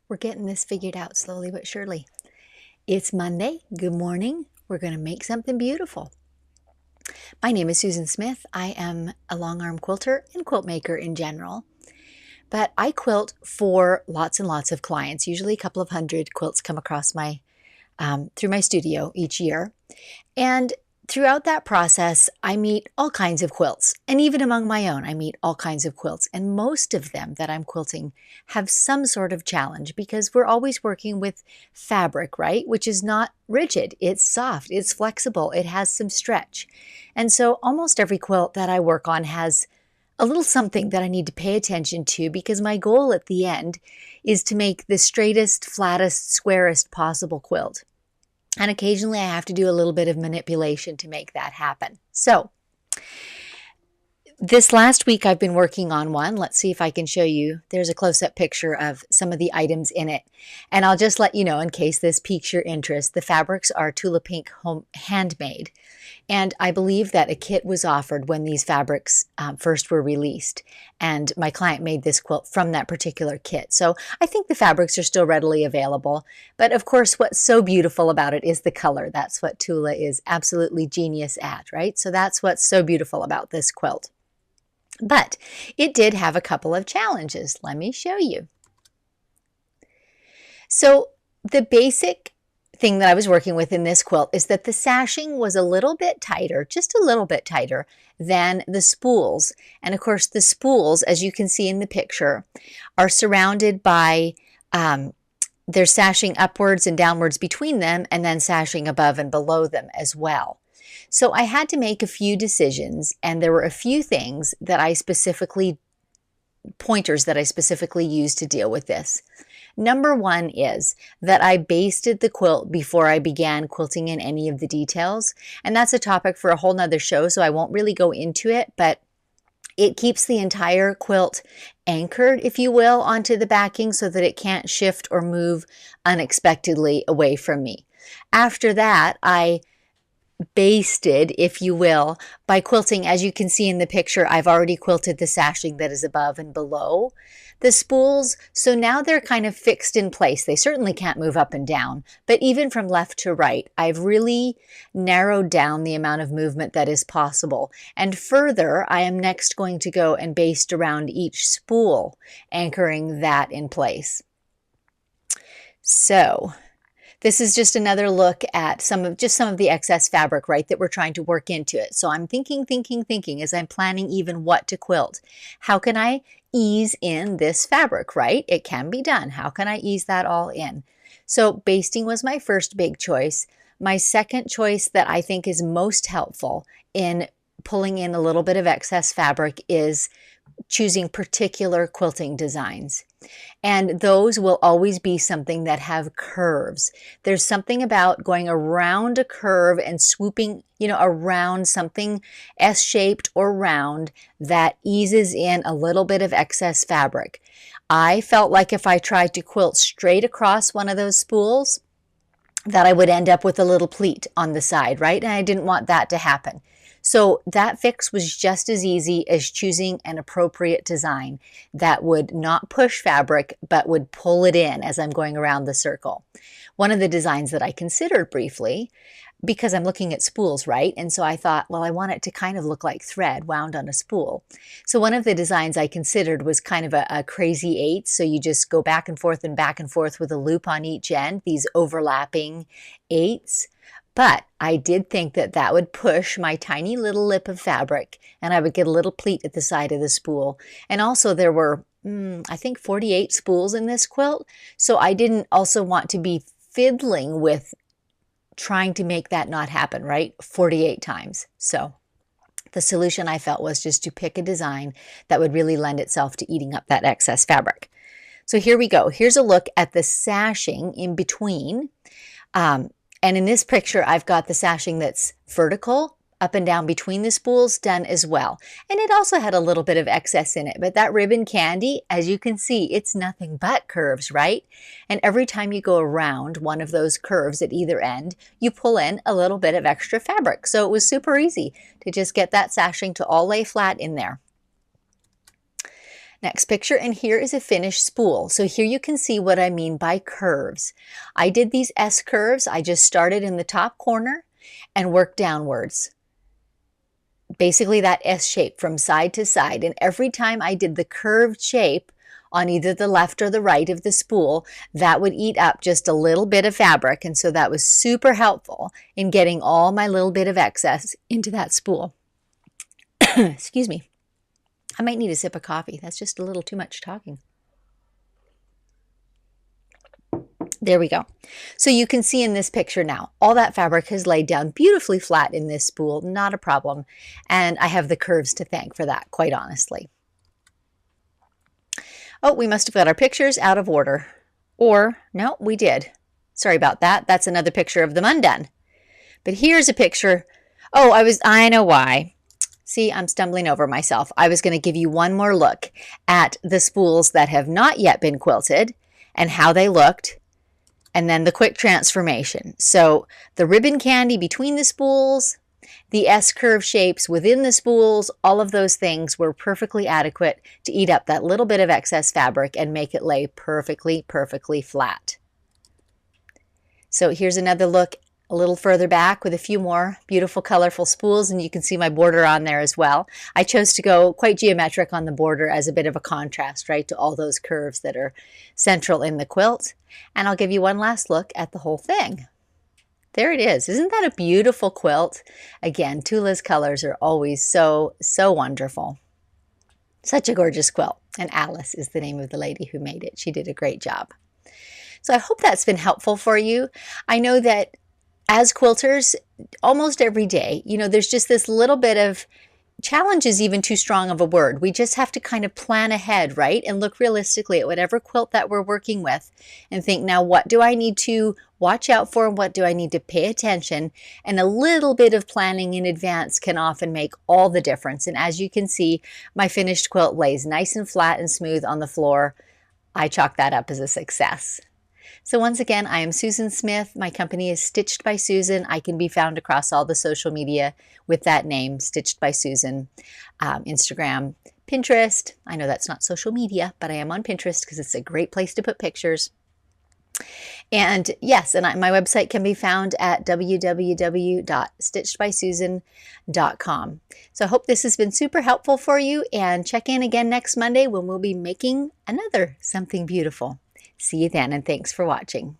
We're getting this figured out slowly but surely. It's Monday. Good morning. We're going to make something beautiful. My name is Susan Smith. I am a long arm quilter and quilt maker in general, but I quilt for lots and lots of clients. Usually a couple of hundred quilts come across my through my studio each year. And throughout that process, I meet all kinds of quilts. And even among my own, I meet all kinds of quilts. And most of them that I'm quilting have some sort of challenge because we're always working with fabric, right? Which is not rigid. It's soft, it's flexible, it has some stretch. And so almost every quilt that I work on has a little something that I need to pay attention to because my goal at the end is to make the straightest, flattest, squarest possible quilt. And occasionally I have to do a little bit of manipulation to make that happen. So this last week I've been working on one. Let's see if I can show you. There's a close-up picture of some of the items in it. And I'll just let you know in case this piques your interest. The fabrics are Tula Pink handmade. And I believe that a kit was offered when these fabrics first were released. And my client made this quilt from that particular kit. So I think the fabrics are still readily available. But of course, what's so beautiful about it is the color. That's what Tula is absolutely genius at, right? So that's what's so beautiful about this quilt. But it did have a couple of challenges. Let me show you. So the basic thing that I was working with in this quilt is that the sashing was a little bit tighter, just a little bit tighter than the spools. And of course the spools, as you can see in the picture, are surrounded by, there's sashing upwards and downwards between them and then sashing above and below them as well. So I had to make a few decisions, and there were a few things that pointers that I specifically used to deal with this. Number one is that I basted the quilt before I began quilting in any of the details. And that's a topic for a whole nother show, so I won't really go into it, but it keeps the entire quilt anchored, if you will, onto the backing so that it can't shift or move unexpectedly away from me. After that, I basted, if you will, by quilting. As you can see in the picture, I've already quilted the sashing that is above and below the spools, so now they're kind of fixed in place. They certainly can't move up and down, but even from left to right, I've really narrowed down the amount of movement that is possible. And further, I am next going to go and baste around each spool, anchoring that in place. So this is just another look at some of the excess fabric, right, that we're trying to work into it. So I'm thinking as I'm planning even what to quilt. How can I ease in this fabric, right? It can be done. How can I ease that all in? So basting was my first big choice. My second choice that I think is most helpful in pulling in a little bit of excess fabric is choosing particular quilting designs. And those will always be something that have curves. There's something about going around a curve and swooping, around something S-shaped or round that eases in a little bit of excess fabric. I felt like if I tried to quilt straight across one of those spools, that I would end up with a little pleat on the side, right? And I didn't want that to happen. So that fix was just as easy as choosing an appropriate design that would not push fabric, but would pull it in as I'm going around the circle. One of the designs that I considered briefly, because I'm looking at spools, right? And so I thought, well, I want it to kind of look like thread wound on a spool. So one of the designs I considered was kind of a crazy eight. So you just go back and forth with a loop on each end, these overlapping eights. But I did think that that would push my tiny little lip of fabric and I would get a little pleat at the side of the spool. And also there were, I think 48 spools in this quilt. So I didn't also want to be fiddling with trying to make that not happen, right? 48 times. So the solution I felt was just to pick a design that would really lend itself to eating up that excess fabric. So here we go. Here's a look at the sashing in between. And in this picture, I've got the sashing that's vertical, up and down between the spools done as well. And it also had a little bit of excess in it, but that ribbon candy, as you can see, it's nothing but curves, right? And every time you go around one of those curves at either end, you pull in a little bit of extra fabric. So it was super easy to just get that sashing to all lay flat in there. Next picture, and here is a finished spool. So here you can see what I mean by curves. I did these S curves. I just started in the top corner and worked downwards. Basically that S shape from side to side. And every time I did the curved shape on either the left or the right of the spool, that would eat up just a little bit of fabric. And so that was super helpful in getting all my little bit of excess into that spool. Excuse me. I might need a sip of coffee. That's just a little too much talking. There we go. So you can see in this picture now, all that fabric has laid down beautifully flat in this spool, not a problem. And I have the curves to thank for that, quite honestly. Oh, we must have got our pictures out of order. Or, no, we did. Sorry about that. That's another picture of them undone. But here's a picture. Oh, I know why. See, I'm stumbling over myself. I was going to give you one more look at the spools that have not yet been quilted and how they looked, and then the quick transformation. So the ribbon candy between the spools, the S-curve shapes within the spools, all of those things were perfectly adequate to eat up that little bit of excess fabric and make it lay perfectly, perfectly flat. So here's another look a little further back with a few more beautiful colorful spools, and you can see my border on there as well. I chose to go quite geometric on the border as a bit of a contrast, right, to all those curves that are central in the quilt. And I'll give you one last look at the whole thing. There it is. Isn't that a beautiful quilt? Again, Tula's colors are always so wonderful. Such a gorgeous quilt. And Alice is the name of the lady who made it. She did a great job. So I hope that's been helpful for you. I know that as quilters, almost every day, there's just this little bit of challenge is even too strong of a word. We just have to kind of plan ahead, right? And look realistically at whatever quilt that we're working with and think, now what do I need to watch out for and what do I need to pay attention? And a little bit of planning in advance can often make all the difference. And as you can see, my finished quilt lays nice and flat and smooth on the floor. I chalk that up as a success. So once again, I am Susan Smith. My company is Stitched by Susan. I can be found across all the social media with that name, Stitched by Susan, Instagram, Pinterest. I know that's not social media, but I am on Pinterest because it's a great place to put pictures. And yes, and my website can be found at www.stitchedbysusan.com. So I hope this has been super helpful for you, and check in again next Monday when we'll be making another something beautiful. See you then, and thanks for watching.